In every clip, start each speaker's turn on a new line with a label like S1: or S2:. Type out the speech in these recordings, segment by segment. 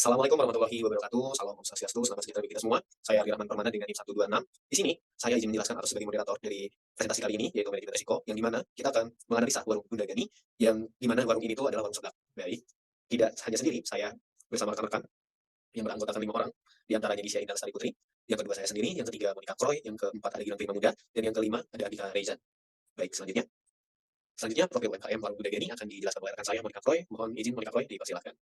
S1: Assalamualaikum warahmatullahi wabarakatuh. Salam Om Swastiastu, selamat sejahtera bagi kita semua. Saya Ardi Rahman Permana dengan NIM 126. Di sini, saya izin menjelaskan atau sebagai moderator dari presentasi kali ini, yaitu manajemen risiko, yang dimana kita akan menganalisa warung Bunda Gani, yang dimana warung ini itu adalah warung seblak. Baik, tidak hanya sendiri, saya bersama rekan-rekan yang beranggotakan 5 orang, diantaranya Gisya Indah Lestari Putri, yang kedua saya sendiri, yang ketiga Monica Kroy, yang keempat ada Gilang Prima Muda, dan yang kelima ada Andika Reizan. Baik, selanjutnya profil UMKM warung Bunda Gani akan dijelaskan oleh rekan saya Monica Kroy. Mohon izin Monica Kroy dipersilakan.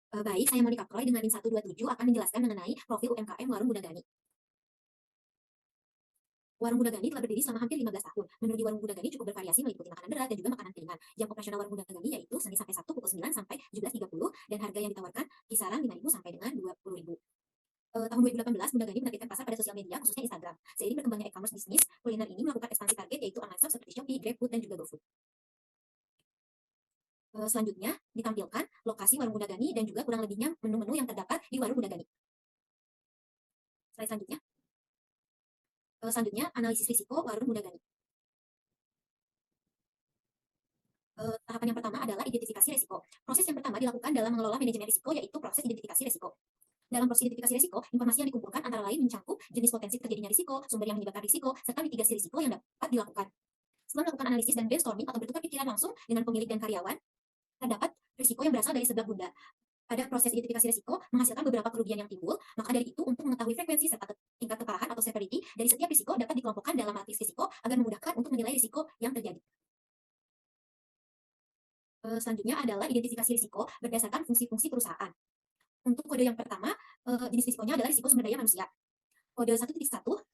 S2: Baik, saya Monica Kroy dengan NIM 127 akan menjelaskan mengenai profil UMKM Warung Bunda Gani. Warung Bunda Gani telah berdiri selama hampir 15 tahun. Menu di Warung Bunda Gani cukup bervariasi meliputi makanan berat dan juga makanan ringan. Jam operasional Warung Bunda Gani yaitu Senin sampai Sabtu pukul 9 sampai 17.30 dan harga yang ditawarkan kisaran 5.000 sampai dengan 20.000. Tahun 2018, Bunda Gani menargetkan pasar pada sosial media, khususnya Instagram. Seiring berkembangnya e-commerce bisnis, kuliner ini melakukan ekspansi target yaitu online shop seperti Shopee, GrabFood, dan juga GoFood. Selanjutnya, ditampilkan lokasi Warung Bunda Gani dan juga kurang lebihnya menu-menu yang terdapat di Warung Bunda Gani. Slide selanjutnya. Selanjutnya, analisis risiko Warung Bunda Gani. Tahapan yang pertama adalah identifikasi risiko. Proses yang pertama dilakukan dalam mengelola manajemen risiko yaitu proses identifikasi risiko. Dalam proses identifikasi risiko, informasi yang dikumpulkan antara lain mencakup jenis potensi terjadinya risiko, sumber yang menyebabkan risiko, serta mitigasi risiko yang dapat dilakukan. Setelah melakukan analisis dan brainstorming atau bertukar pikiran langsung dengan pemilik dan karyawan, terdapat risiko yang berasal dari sebelah bunda. Pada proses identifikasi risiko menghasilkan beberapa kerugian yang timbul, maka dari itu untuk mengetahui frekuensi serta tingkat keparahan atau severity dari setiap risiko dapat dikelompokkan dalam matriks risiko agar memudahkan untuk menilai risiko yang terjadi. Selanjutnya adalah identifikasi risiko berdasarkan fungsi-fungsi perusahaan. Untuk kode yang pertama, jenis risikonya adalah risiko sumber daya manusia. Kode 1.1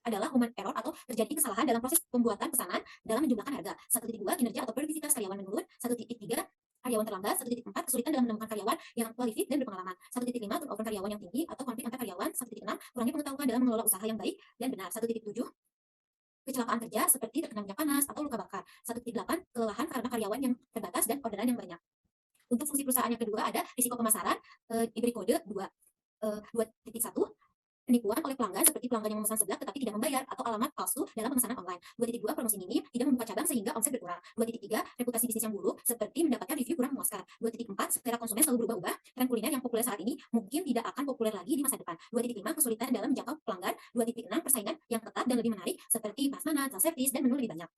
S2: adalah human error atau terjadi kesalahan dalam proses pembuatan pesanan dalam menjumlahkan harga. 1.2 kinerja atau produktivitas karyawan menurun. 1.3 karyawan terlambat. 1.4 kesulitan dalam menemukan karyawan yang qualified dan berpengalaman. 1.5 turnover karyawan yang tinggi atau konflik antar karyawan. 1.6 kurangnya pengetahuan dalam mengelola usaha yang baik dan benar. 1.7 kecelakaan kerja seperti terkena minyak panas atau luka bakar. 1.8 kelelahan karena karyawan yang terbatas dan orderan yang banyak. Untuk fungsi perusahaan yang kedua ada risiko pemasaran, diberi kode 2. 2.1 penipuan oleh pelanggan seperti pelanggan yang memesan seblak tetapi tidak membayar atau alamat palsu dalam pemesanan online. 2.2 promosi minim tidak membuka cabang sehingga omset berkurang. 2.3 reputasi bisnis yang buruk seperti mendapatkan review kurang memuaskan. 2.4 selera konsumen selalu berubah-ubah. Tren kuliner yang populer saat ini mungkin tidak akan populer lagi di masa depan. 2.5 kesulitan dalam menjangkau pelanggan. 2.6 persaingan yang ketat dan lebih menarik seperti prasmanan, self-service, dan menu lebih banyak.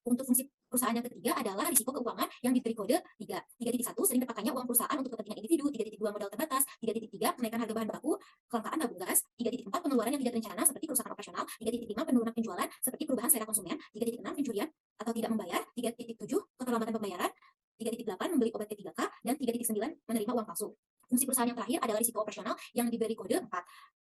S2: Untuk fungsi perusahaan yang ketiga adalah risiko keuangan yang diberi kode 3. 3.1 sering terpakainya uang perusahaan untuk kepentingan individu. 3.2 modal terbatas. 3.3 kenaikan harga bahan baku, kelangkaan tabung gas. 3.4 pengeluaran yang tidak terencana seperti kerusakan operasional. 3.5 penurunan penjualan seperti perubahan selera konsumen. 3.6 pencurian atau tidak membayar. 3.7 keterlambatan pembayaran. 3.8 membeli obat P3K dan 3.9 menerima uang palsu. Fungsi perusahaan yang terakhir adalah risiko operasional yang diberi kode 4.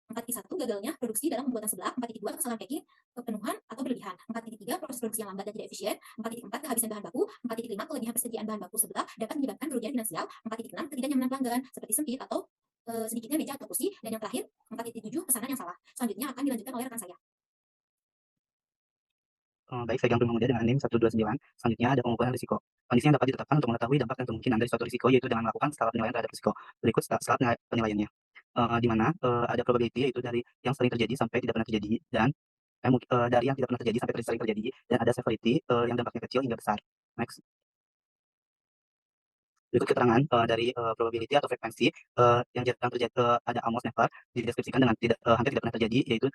S2: 4.1 gagalnya produksi dalam pembuatan seblak. 4.2 kesalahan packing, kepenuhan atau berlebihan. 4.3 proses produksi yang lambat dan tidak efisien. 4.4 kehabisan bahan baku. 4.5 kelebihan persediaan bahan baku seblak dapat menyebabkan kerugian finansial. 4.6 ketidaknyamanan pelanggan seperti sempit atau sedikitnya meja atau kursi. Dan yang terakhir 4.7 pesanan yang salah. Selanjutnya akan dilanjutkan oleh rekan saya.
S3: Baik, saya Gilang Prima Muda dengan NIM 129. Selanjutnya ada pengukuran risiko. Kondisi yang dapat ditetapkan untuk mengetahui dampak dan kemungkinan dari suatu risiko yaitu dengan melakukan skala penilaian terhadap risiko. Berikut skala penilaiannya. Di mana ada probability yaitu dari yang sering terjadi sampai tidak pernah terjadi dan dari yang tidak pernah terjadi sampai sering terjadi dan ada severity yang dampaknya kecil hingga besar. Next. Berikut keterangan dari probability atau frekuensi yang terjadi ada almost never dideskripsikan dengan hampir tidak pernah terjadi yaitu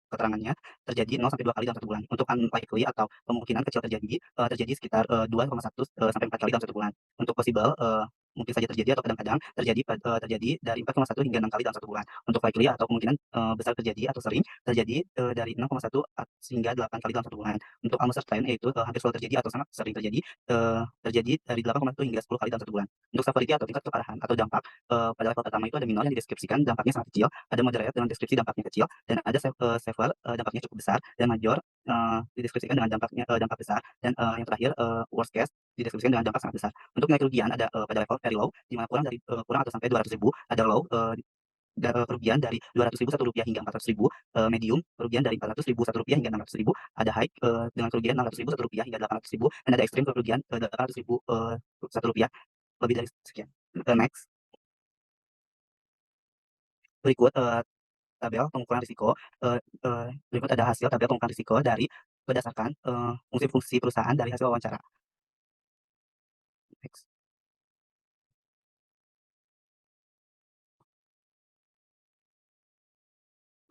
S3: keterangannya terjadi 0 sampai 2 kali dalam 1 bulan. Untuk unlikely atau kemungkinan kecil terjadi sekitar 2,1 sampai 4 kali dalam 1 bulan. Untuk possible mungkin saja terjadi atau kadang-kadang terjadi dari 4,1 hingga 6 kali dalam 1 bulan. Untuk likely atau kemungkinan besar terjadi atau sering terjadi dari 6,1 hingga 8 kali dalam 1 bulan. Untuk almost certain yaitu hampir selalu terjadi atau sangat sering terjadi dari 8,1 hingga 10 kali dalam 1 bulan. Untuk severity atau tingkat keparahan atau dampak pada level pertama itu ada minor yang dideskripsikan dampaknya sangat kecil, ada moderate dengan deskripsi dampaknya kecil, dan ada severe dampaknya cukup besar, dan major dideskripsikan dengan dampak besar, dan yang terakhir worst case dideskripsikan dengan dampak sangat besar. Untuk nilai kerugian ada pada level very low, di mana kurang atau sampai 200.000, ada low kerugian dari 200.000 Rp1 hingga 400.000, medium kerugian dari 400.000 Rp1 hingga 600.000, ada high dengan kerugian 600.000 Rp1 hingga 800.000, dan ada ekstrim kerugian 800.000 Rp1 lebih dari sekian. Next. Berikut tabel pengukuran risiko. Berikut ada hasil tabel pengukuran risiko dari berdasarkan fungsi-fungsi perusahaan dari hasil wawancara. Next.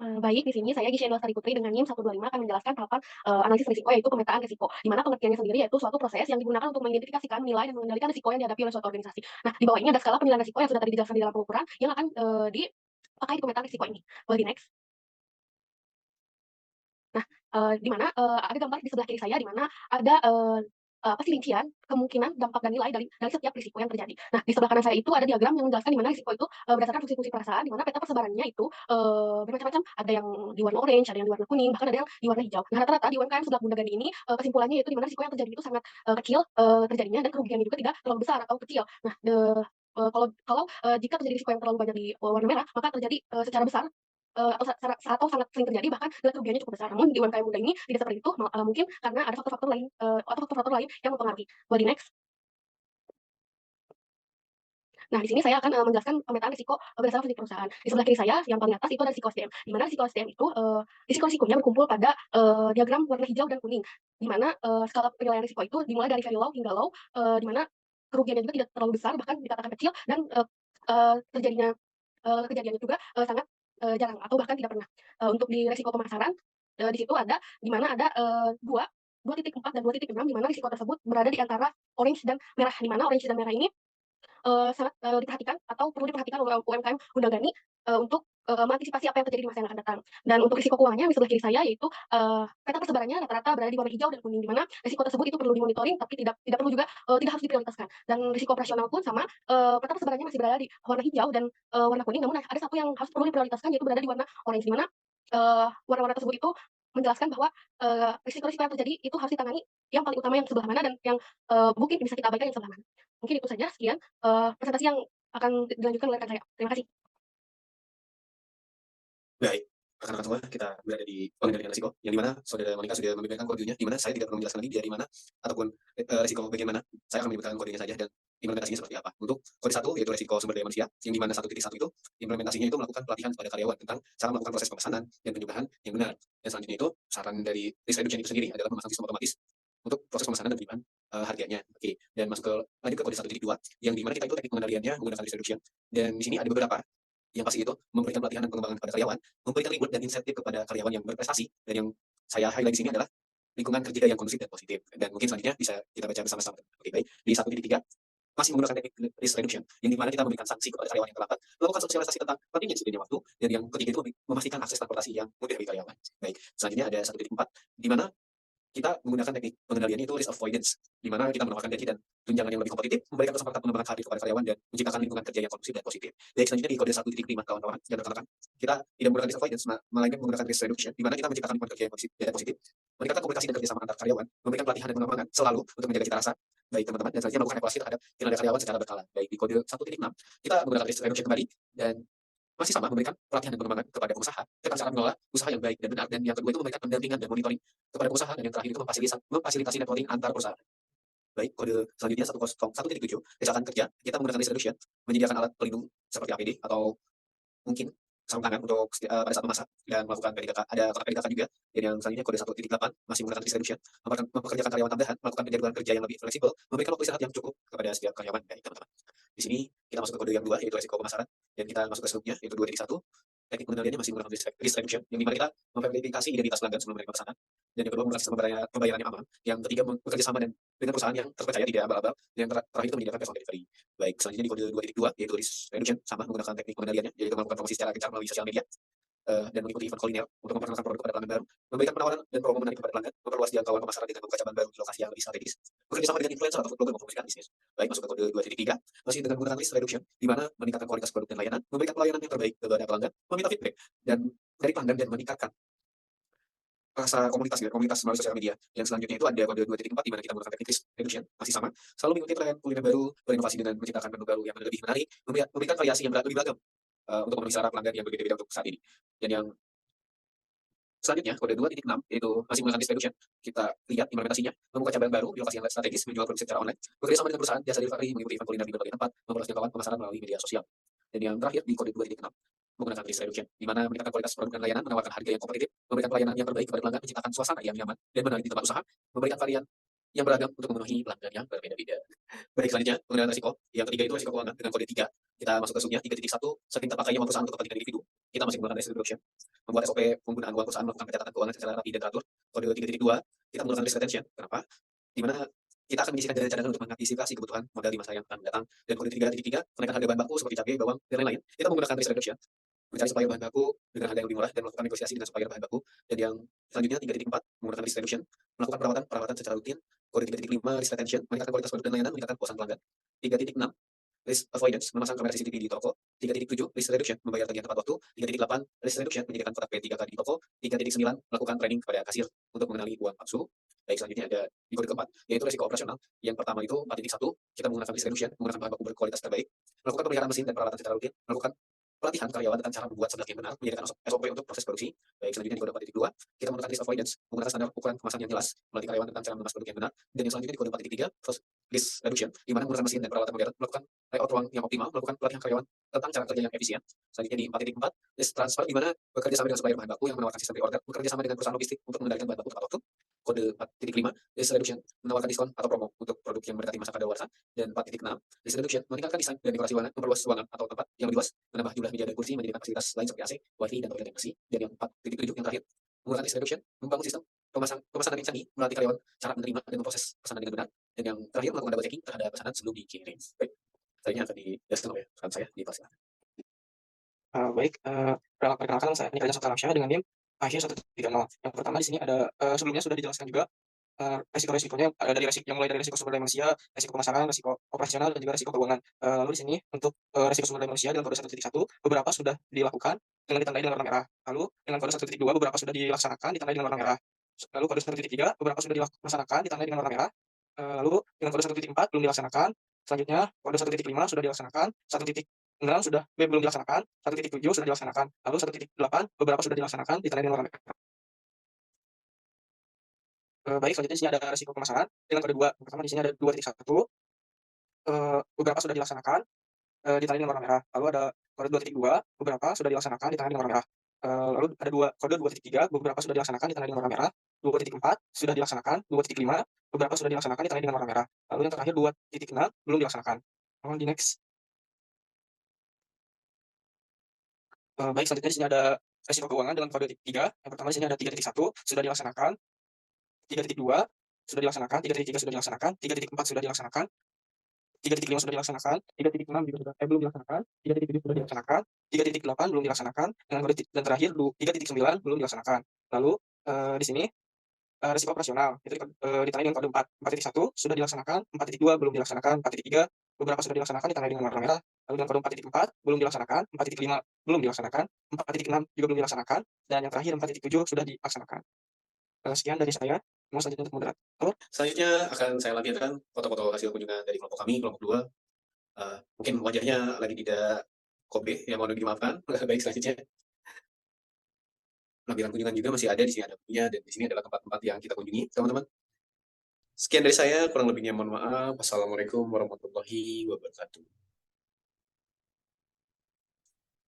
S4: Baik, di sini saya Gisha Lestari Putri dengan NIM 125 akan menjelaskan tahapan analisis risiko, yaitu pemetaan risiko, di mana pengertiannya sendiri yaitu suatu proses yang digunakan untuk mengidentifikasikan, menilai, dan mengendalikan risiko yang dihadapi oleh suatu organisasi. Nah, di bawah ini ada skala penilaian risiko yang sudah tadi dijelaskan di dalam pengukuran yang akan dipakai di pemetaan risiko ini. Boleh di next. Nah, di mana ada gambar di sebelah kiri saya, di mana ada rincian kemungkinan dampak dan nilai dari setiap risiko yang terjadi. Nah, di sebelah kanan saya itu ada diagram yang menjelaskan di mana risiko itu berdasarkan fungsi-fungsi perasaan, di mana peta persebarannya itu bermacam-macam. Ada yang di warna orange, ada yang di warna kuning, bahkan ada yang di warna hijau. Nah, rata-rata di UMKM Seblak Bunda Gani ini kesimpulannya itu di mana risiko yang terjadi itu sangat kecil terjadinya, dan kerugiannya juga tidak terlalu besar atau kecil. Nah, kalau jika terjadi risiko yang terlalu banyak di warna merah, maka terjadi secara besar atau sangat sering terjadi, bahkan nilai kerugiannya cukup besar. Namun di UMKM muda ini tidak seperti itu, mungkin karena ada faktor-faktor lain atau faktor-faktor lain yang mempengaruhi. Boleh di next. Nah, di sini saya akan menjelaskan pemetaan risiko berdasarkan fungsi perusahaan. Di sebelah kiri saya yang paling atas itu ada risiko SDM, di mana risiko SDM itu risiko-risikonya berkumpul pada diagram warna hijau dan kuning, di mana skala penilaian risiko itu dimulai dari very low hingga low, di mana kerugiannya juga tidak terlalu besar, bahkan dikatakan kecil, dan terjadinya kejadiannya juga sangat jarang atau bahkan tidak pernah. Untuk di risiko pemasaran, di situ ada di mana ada 2.4 dan 2.6, di mana risiko tersebut berada di antara orange dan merah, di mana orange dan merah ini sangat diperhatikan atau perlu diperhatikan oleh UMKM Bunda Gani untuk mengantisipasi apa yang terjadi di masa yang akan datang. Dan untuk risiko keuangannya di sebelah kiri saya, yaitu peta persebarannya rata-rata berada di warna hijau dan kuning, di mana risiko tersebut itu perlu dimonitoring, tapi tidak perlu juga tidak harus diprioritaskan. Dan risiko operasional pun sama, peta persebarannya masih berada di warna hijau dan warna kuning, namun ada satu yang harus perlu diprioritaskan, yaitu berada di warna orange, di mana warna-warna tersebut itu menjelaskan bahwa risiko-risiko yang terjadi itu harus ditangani yang paling utama yang sebelah mana, dan yang mungkin bisa kita abaikan yang sebelah mana. Mungkin itu saja, sekian presentasi yang akan dilanjutkan oleh rekan saya. Terima kasih.
S1: Baik, rekan-rekan semua, kita berada di pengendalian risiko, yang dimana saudara Monica sudah memberikan kodenya, dimana saya tidak perlu menjelaskan lagi dari mana ataupun risiko bagian mana. Saya akan menyebutkan kodenya saja dan implementasinya seperti apa. Untuk kode 1 yaitu risiko sumber daya manusia, yang dimana 1.1 itu implementasinya itu melakukan pelatihan kepada karyawan tentang cara melakukan proses pemesanan dan penjualan yang benar. Dan selanjutnya itu saran dari risk reduction itu sendiri adalah memasang sistem otomatis untuk proses pemesanan dan penjualan harganya. Oke, dan lanjut ke kode 1.2, yang dimana kita itu teknik pengendaliannya menggunakan risk reduction. Dan di sini ada beberapa yang pasti itu memberikan pelatihan dan pengembangan kepada karyawan, memberikan reward dan insentif kepada karyawan yang berprestasi, dan yang saya highlight di sini adalah lingkungan kerja yang kondusif dan positif. Dan mungkin selanjutnya bisa kita baca bersama-sama. Oke, baik. Di 1.3 masih menggunakan teknik risk reduction, yang dimana kita memberikan sanksi kepada karyawan yang terlambat, melakukan sosialisasi tentang pentingnya disiplinnya waktu, dan yang ketiga itu memastikan akses transportasi yang mudah bagi karyawan. Baik, selanjutnya ada 1.4, di mana kita menggunakan teknik pengendaliannya itu risk avoidance, di mana kita menawarkan gaji dan tunjangan yang lebih kompetitif, memberikan kesempatan pengembangan karir kepada karyawan, dan menciptakan lingkungan kerja yang kondusif dan positif. Baik, selanjutnya di kode 1.5, kawan-kawan dan rekan-rekan, kita tidak menggunakan risk avoidance, melainkan menggunakan risk reduction, di mana kita menciptakan lingkungan kerja yang kondusif dan positif, meningkatkan komunikasi dan kerjasama antar karyawan, memberikan pelatihan dan pengembangan selalu untuk menjaga cita rasa baik teman-teman, dan selanjutnya melakukan evaluasi terhadap kinerja karyawan secara berkala. Baik, di kode 1.6 kita menggunakan risk reduction kembali, dan masih sama memberikan pelatihan dan pengembangan kepada pengusaha tentang cara mengelola usaha yang baik dan benar, dan yang kedua itu memberikan pendampingan dan monitoring kepada pengusaha, dan yang terakhir itu memfasilitasi networking antar perusahaan. Baik, kode selanjutnya 1.7 kecelakaan kerja, kita menggunakan risk reduction, menyediakan alat pelindung seperti APD atau mungkin sarung tangan untuk pada saat memasak, dan melakukan PDKK, ada kotak PDKK juga. Dan yang selanjutnya kode 1.8 masih menggunakan risk reduction, mempekerjakan karyawan tambahan, melakukan penjadwalan kerja yang lebih fleksibel, memberikan waktu istirahat yang cukup kepada setiap karyawan. Baik, teman-teman. Di sini kita masuk ke kode yang 2, yaitu risiko pemasaran, dan kita masuk ke sebelumnya, yaitu 2.1. Teknik pengendaliannya masih menggunakan risk reduction, yang dimana kita memverifikasi identitas pelanggan sebelum menerima pesanan, dan yang kedua menggunakan sistem pembayaran yang aman, yang ketiga bekerja sama dengan perusahaan yang terpercaya, tidak abal-abal, dan yang terakhir itu menyediakan personal delivery. Baik, selanjutnya di kode 2.2 yaitu risk reduction, sama menggunakan teknik pengendaliannya, yaitu melakukan promosi secara gencar melalui sosial media, dan mengikuti event kuliner untuk memperkenalkan produk kepada pelanggan baru, memberikan penawaran dan promo menarik kepada pelanggan, memperluas jangkauan pemasaran dengan membuka cabang baru di lokasi yang lebih strategis, bekerja sama dengan influencer atau food blogger mempromosikan bisnis. Baik, masuk ke kode 2.3, masih dengan menggunakan risk reduction, di mana meningkatkan kualitas produk dan layanan, memberikan pelayanan yang terbaik kepada pelanggan, meminta feedback dan dari pelanggan, dan meningkatkan rasa komunitas melalui sosial media. Yang selanjutnya itu ada kode 2.4, di mana kita menggunakan teknik risk reduction, masih sama, selalu mengikuti tren kuliner baru, berinovasi dengan menciptakan menu baru yang lebih menarik, memberikan variasi yang lebih beragam untuk memenuhi selera pelanggan yang berbeda-beda untuk saat ini. Dan yang selanjutnya, kode 2.6, yaitu masih menggunakan risk reduction. Kita lihat implementasinya, membuka cabang baru di lokasi yang strategis, menjual produk secara online, bekerja sama dengan perusahaan jasa delivery, mengikuti event kuliner di berbagai tempat, memperluas jangkauan pemasaran melalui media sosial. Dan yang terakhir di kode 2.6, menggunakan risk reduction, di mana meningkatkan kualitas produk dan layanan, menawarkan harga yang kompetitif, memberikan pelayanan yang terbaik kepada pelanggan, menciptakan suasana yang nyaman dan menarik di tempat usaha, memberikan varian yang beragam untuk memenuhi pelanggan yang berbeda-beda. Baik, selanjutnya pengendalian risiko. Yang ketiga itu risiko keuangan dengan kode 3. Kita masuk ke subnya 3.1, saking terpakainya uang perusahaan untuk kepentingan individu. Kita masih menggunakan risk reduction. membuat SOP penggunaan uang perusahaan melakukan pencatatan keuangan secara rapi dan teratur. Kode 3.2, kita menggunakan risk retention. Kenapa? Di mana kita akan menyisihkan dana cadangan untuk mengantisipasi kebutuhan modal di masa yang akan datang. Dan kode 3.3, kenaikan harga bahan baku seperti cabai, bawang, dan lain-lain. Kita menggunakan risk reduction, mencari supplier bahan baku dengan harga yang lebih murah dan melakukan negosiasi dengan supplier bahan baku. Dan yang selanjutnya 3.4, menggunakan risk reduction, melakukan perawatan secara rutin. Kode 3.5, risk retention, meningkatkan kualitas produk dan layanan, meningkatkan kepuasan pelanggan. 3.6, risk avoidance, memasang kamera CCTV di toko. 3.7, risk reduction, membayar tagihan tepat waktu. 3.8, risk reduction, menyediakan kotak P3K di toko. 3.9, melakukan training kepada kasir untuk mengenali uang palsu. Baik, selanjutnya ada di kode keempat, yaitu risiko operasional. Yang pertama itu 4.1, kita menggunakan risk reduction, menggunakan bahan baku berkualitas terbaik, melakukan pemeliharaan mesin dan peralatan secara rutin, melakukan pelatihan karyawan tentang cara membuat seblak yang benar, menyediakan SOP untuk proses produksi. Baik, selanjutnya di kode 4.2, kita menggunakan risk avoidance, menggunakan standar ukuran kemasan yang jelas, melatih karyawan tentang cara mengemas produk yang benar. Dan yang selanjutnya di kode 4.3, risk reduction, di mana menggunakan mesin dan peralatan modern, melakukan layout ruang yang optimal, melakukan pelatihan karyawan tentang cara kerja yang efisien. Selanjutnya di 4.4, risk transfer, di mana bekerja sama dengan supplier bahan baku yang menawarkan sistem pre-order, bekerja sama dengan perusahaan logistik untuk mengendalikan bahan baku tepat waktu. Kode 4.5, risk reduction, menawarkan diskon atau promo untuk produk yang mendekati masa kadaluarsa. Dan 4.6, risk reduction, meningkatkan desain dan dekorasi ruangan, memperluas ruangan atau tempat yang lebih luas, menambah jumlah meja dan kursi, menyediakan fasilitas lain seperti AC, wifi, dan toilet yang bersih. Dan yang 4.7, yang terakhir, menggunakan risk reduction, membangun sistem pemesanan yang canggih, melatih karyawan cara menerima dan memproses pesanan dengan benar. Dan yang terakhir, melakukan double checking terhadap pesanan sebelum dikirim. Baik, selanjutnya akan dijelaskan oleh rekan saya di kelas.
S5: Baik, perkenalkan saya Nika Jasa Kalamsyah dengan NIM akhir 130. Yang pertama di sini ada sebelumnya sudah dijelaskan juga resiko-resikonya, ada dari resiko yang mulai dari resiko sumber daya manusia, resiko pemasaran, resiko operasional, dan juga resiko keuangan. Lalu di sini untuk resiko sumber daya manusia dengan kode 1.1 beberapa sudah dilakukan dengan ditandai dengan warna merah. Lalu dengan kode 1.2 beberapa sudah dilaksanakan ditandai dengan warna merah. Lalu kode 1.3 beberapa sudah dilaksanakan ditandai dengan warna merah. Lalu dengan kode 1.4 belum dilaksanakan. Selanjutnya kode 1.5 sudah dilaksanakan, 1.6 sudah belum dilaksanakan, 1.7 sudah dilaksanakan, lalu 1.8 beberapa sudah dilaksanakan ditandai dengan warna merah. Baik, selanjutnya di sini ada resiko pemasaran dengan kode 2. Pertama di sini ada 2.1, beberapa sudah dilaksanakan, ditandai dengan warna merah. Lalu ada kode 2.2, beberapa sudah dilaksanakan ditandai dengan warna merah. Lalu ada kode 2.3, beberapa sudah dilaksanakan ditandai dengan warna merah. 2.4 sudah dilaksanakan, 2.5 beberapa sudah dilaksanakan ditandai dengan warna merah. Lalu yang terakhir 2.6 belum dilaksanakan. Mohon di next. Baik, selanjutnya di sini ada resiko keuangan dengan kode 3. Yang pertama di sini ada 3.1 sudah dilaksanakan, 3.2 sudah dilaksanakan, 3.3 sudah dilaksanakan, 3.4 sudah dilaksanakan, 3.5 sudah dilaksanakan, 3.6 juga sudah belum dilaksanakan, 3.7 sudah dilaksanakan, 3.8 belum dilaksanakan, dan terakhir 3.9 belum dilaksanakan. Lalu di sini risiko operasional itu ditandai dengan kode 4. 4.1 sudah dilaksanakan, 4.2 belum dilaksanakan, 4.3 beberapa sudah dilaksanakan ditandai dengan warna merah. Lalu dengan kode 4.4 belum dilaksanakan, 4.5 belum dilaksanakan, 4.6 juga belum dilaksanakan, dan yang terakhir 4.7 sudah dilaksanakan. Sekian dari saya. Mau selanjutnya untuk moderator.
S1: Selanjutnya akan saya lampirkan foto-foto hasil kunjungan dari kelompok kami, kelompok 2. Mungkin wajahnya lagi tidak kobe, yang mohon dimaafkan. Baik, selanjutnya lampiran kunjungan juga masih ada di sini, ada punya, dan di sini adalah tempat-tempat yang kita kunjungi, teman-teman. Sekian dari saya, kurang lebihnya mohon maaf. Wassalamualaikum warahmatullahi wabarakatuh.